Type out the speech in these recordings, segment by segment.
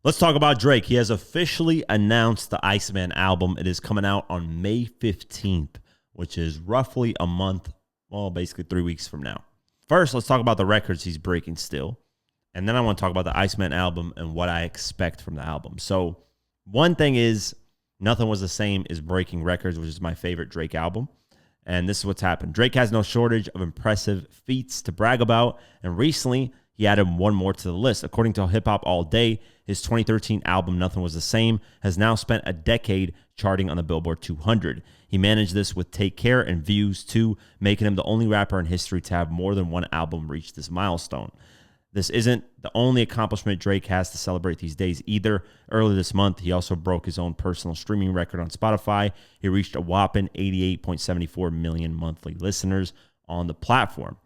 Let's talk about Drake. He has officially announced the Iceman album. It is coming out on May 15th, which is roughly a month, well, basically 3 weeks from now. First, let's talk about the records he's breaking still. And then I want to talk about the Iceman album and what I expect from the album. So one thing is Nothing Was the Same is breaking records, which is my favorite Drake album. And this is what's happened. Drake has no shortage of impressive feats to brag about. And recently, he added one more to the list. According to Hip Hop All Day, his 2013 album, Nothing Was the Same, has now spent a decade charting on the Billboard 200. He managed this with Take Care and Views too, making him the only rapper in history to have more than one album reach this milestone. This isn't the only accomplishment Drake has to celebrate these days either. Earlier this month, he also broke his own personal streaming record on Spotify. He reached a whopping 88.74 million monthly listeners on the platform.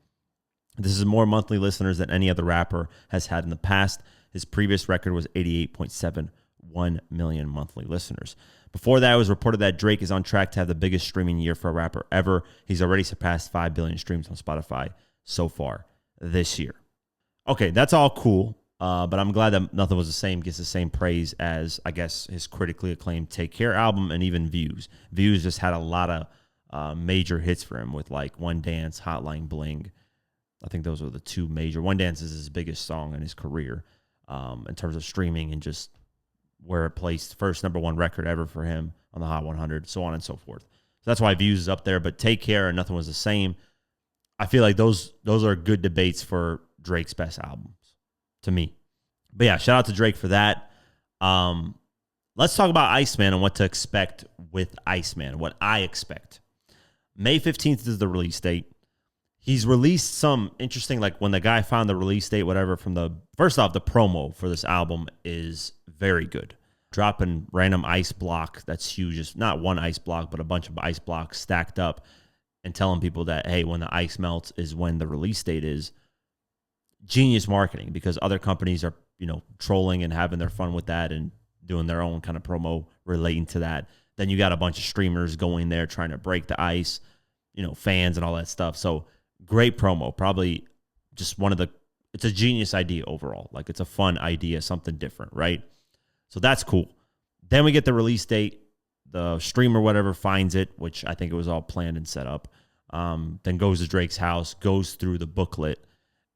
This is more monthly listeners than any other rapper has had in the past. His previous record was 88.71 million monthly listeners. Before that, it was reported that Drake is on track to have the biggest streaming year for a rapper ever. He's already surpassed 5 billion streams on Spotify so far this year. Okay, that's all cool, but I'm glad that Nothing Was the Same gets the same praise as, I guess, his critically acclaimed Take Care album and even Views. Views just had a lot of major hits for him with like One Dance, Hotline Bling. I think those were the two major. One Dance is his biggest song in his career in terms of streaming and just where it placed first #1 record ever for him on the Hot 100, so on and so forth. So that's why Views is up there, but Take Care and Nothing Was the Same, I feel like those are good debates for Drake's best albums to me. But yeah, shout out to Drake for that. Let's talk about Iceman and what to expect with Iceman, what I expect. May 15th is the release date. He's released some interesting, like when the guy found the release date, whatever, from the, first off, the promo for this album is very good. Dropping random ice block that's huge, just not one ice block, but a bunch of ice blocks stacked up and telling people that, hey, when the ice melts is when the release date is. Genius marketing, because other companies are, trolling and having their fun with that and doing their own kind of promo relating to that. Then you got a bunch of streamers going there trying to break the ice, fans and all that stuff. So great promo, probably just it's a genius idea overall. Like it's a fun idea, something different, right? So that's cool. Then we get the release date. The streamer, whatever, finds it, which I think it was all planned and set up. Then goes to Drake's house, goes through the booklet,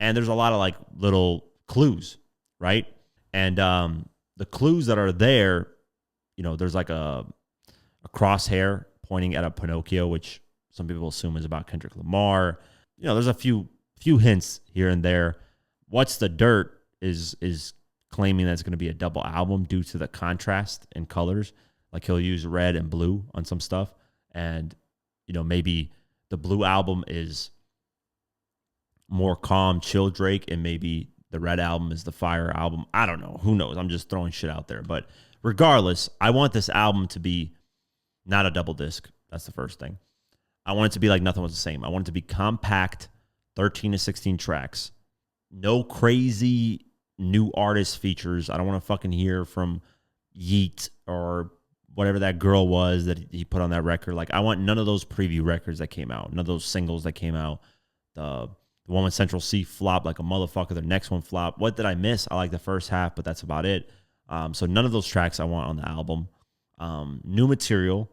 and there's a lot of like little clues, right? And the clues that are there, there's like a crosshair pointing at a Pinocchio, which some people assume is about Kendrick Lamar. There's a few hints here and there. What's the Dirt is claiming that it's going to be a double album due to the contrast in colors. Like he'll use red and blue on some stuff. And, maybe the blue album is more calm, chill Drake, and maybe the red album is the fire album. I don't know. Who knows? I'm just throwing shit out there. But regardless, I want this album to be not a double disc. That's the first thing. I want it to be like Nothing Was the Same. I want it to be compact, 13 to 16 tracks. No crazy new artist features. I don't want to fucking hear from Yeet or whatever that girl was that he put on that record. Like, I want none of those preview records that came out, none of those singles that came out. The one with Central C flopped like a motherfucker. The next one flopped. What did I miss? I like the first half, but that's about it. So none of those tracks I want on the album. New material.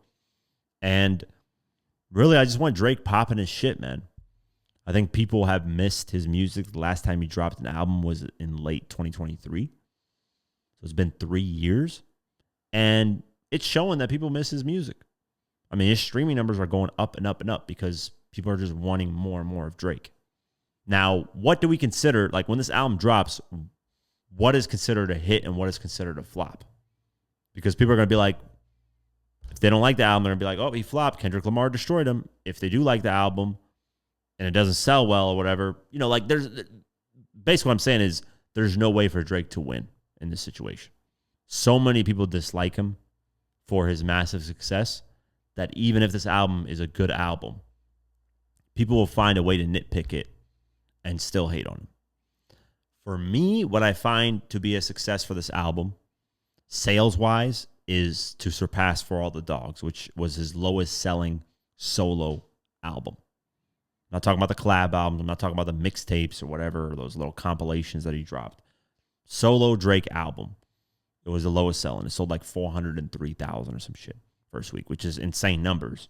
And really, I just want Drake popping his shit, man. I think people have missed his music. The last time he dropped an album was in late 2023. So it's been 3 years. And it's showing that people miss his music. I mean, his streaming numbers are going up and up and up because people are just wanting more and more of Drake. Now, what do we consider, like when this album drops, what is considered a hit and what is considered a flop? Because people are going to be like, if they don't like the album, they're going to be like, oh, he flopped. Kendrick Lamar destroyed him. If they do like the album and it doesn't sell well or whatever, there's basically what I'm saying is there's no way for Drake to win in this situation. So many people dislike him for his massive success that even if this album is a good album, people will find a way to nitpick it and still hate on him. For me, what I find to be a success for this album, sales-wise, is to surpass For All the Dogs, which was his lowest selling solo album. I'm not talking about the collab albums. I'm not talking about the mixtapes or whatever, or those little compilations that he dropped. Solo Drake album. It was the lowest selling. It sold like 403,000 or some shit first week, which is insane numbers.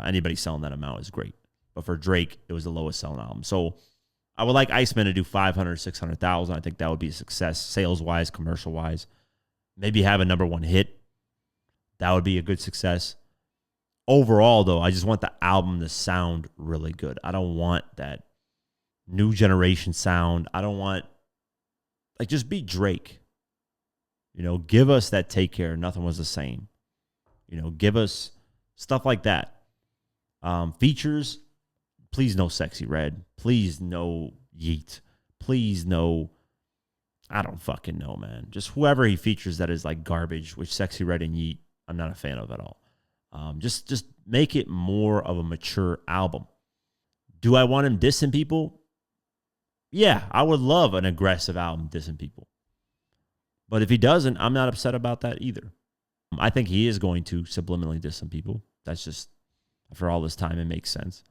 Anybody selling that amount is great. But for Drake, it was the lowest selling album. So I would like Iceman to do 500, 600,000. I think that would be a success, sales-wise, commercial-wise. Maybe have a number one hit. That would be a good success. Overall, though, I just want the album to sound really good. I don't want that new generation sound. I don't want, like, just be Drake. You know, give us that Take Care, Nothing Was the Same. You know, give us stuff like that. Features, please no Sexy Red. Please no Yeet. Please no, I don't fucking know, man. Just whoever he features that is like garbage, which Sexy Red and Yeet, I'm not a fan of at all. Just make it more of a mature album. Do I want him dissing people? Yeah, I would love an aggressive album dissing people. But if he doesn't, I'm not upset about that either. I think he is going to subliminally diss some people. That's just, for all this time, it makes sense.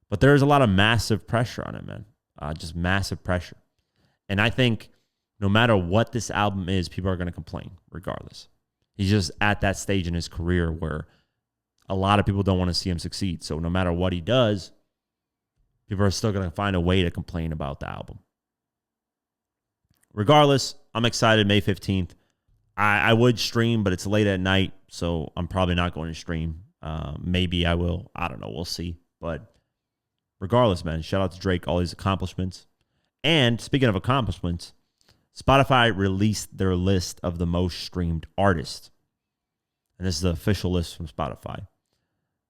But there's a lot of massive pressure on him, man. Just massive pressure. And I think no matter what this album is, people are going to complain regardless. He's just at that stage in his career where a lot of people don't want to see him succeed. So no matter what he does, people are still going to find a way to complain about the album. Regardless, I'm excited. May 15th. I would stream, but it's late at night, so I'm probably not going to stream. Maybe I will. I don't know. We'll see. But regardless, man, shout out to Drake, all his accomplishments. And speaking of accomplishments, Spotify released their list of the most streamed artists. And this is the official list from Spotify.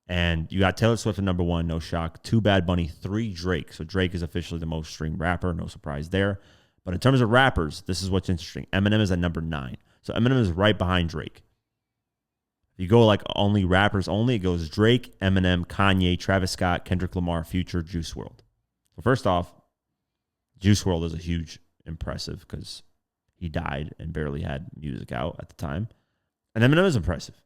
And you got Taylor Swift at number 1, no shock. 2 Bad Bunny, 3 Drake. So Drake is officially the most streamed rapper, no surprise there. But in terms of rappers, this is what's interesting. Eminem is at number 9. So Eminem is right behind Drake. If you go like only rappers only, it goes Drake, Eminem, Kanye, Travis Scott, Kendrick Lamar, Future, Juice WRLD. So first off, Juice WRLD is a huge impressive because he died and barely had music out at the time. And Eminem is impressive.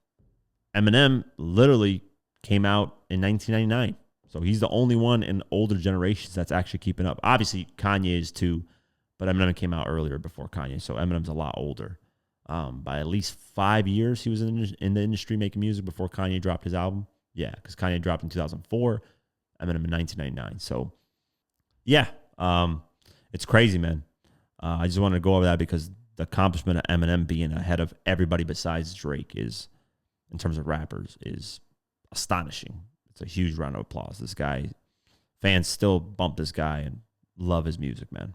Eminem literally came out in 1999. So he's the only one in older generations that's actually keeping up. Obviously, Kanye is too, but Eminem came out earlier before Kanye. So Eminem's a lot older. By at least 5 years, he was in the industry making music before Kanye dropped his album. Yeah, because Kanye dropped in 2004, Eminem in 1999. So, yeah, it's crazy, man. I just wanted to go over that because the accomplishment of Eminem being ahead of everybody besides Drake is, in terms of rappers, is astonishing. It's a huge round of applause. This guy, fans still bump this guy and love his music, man.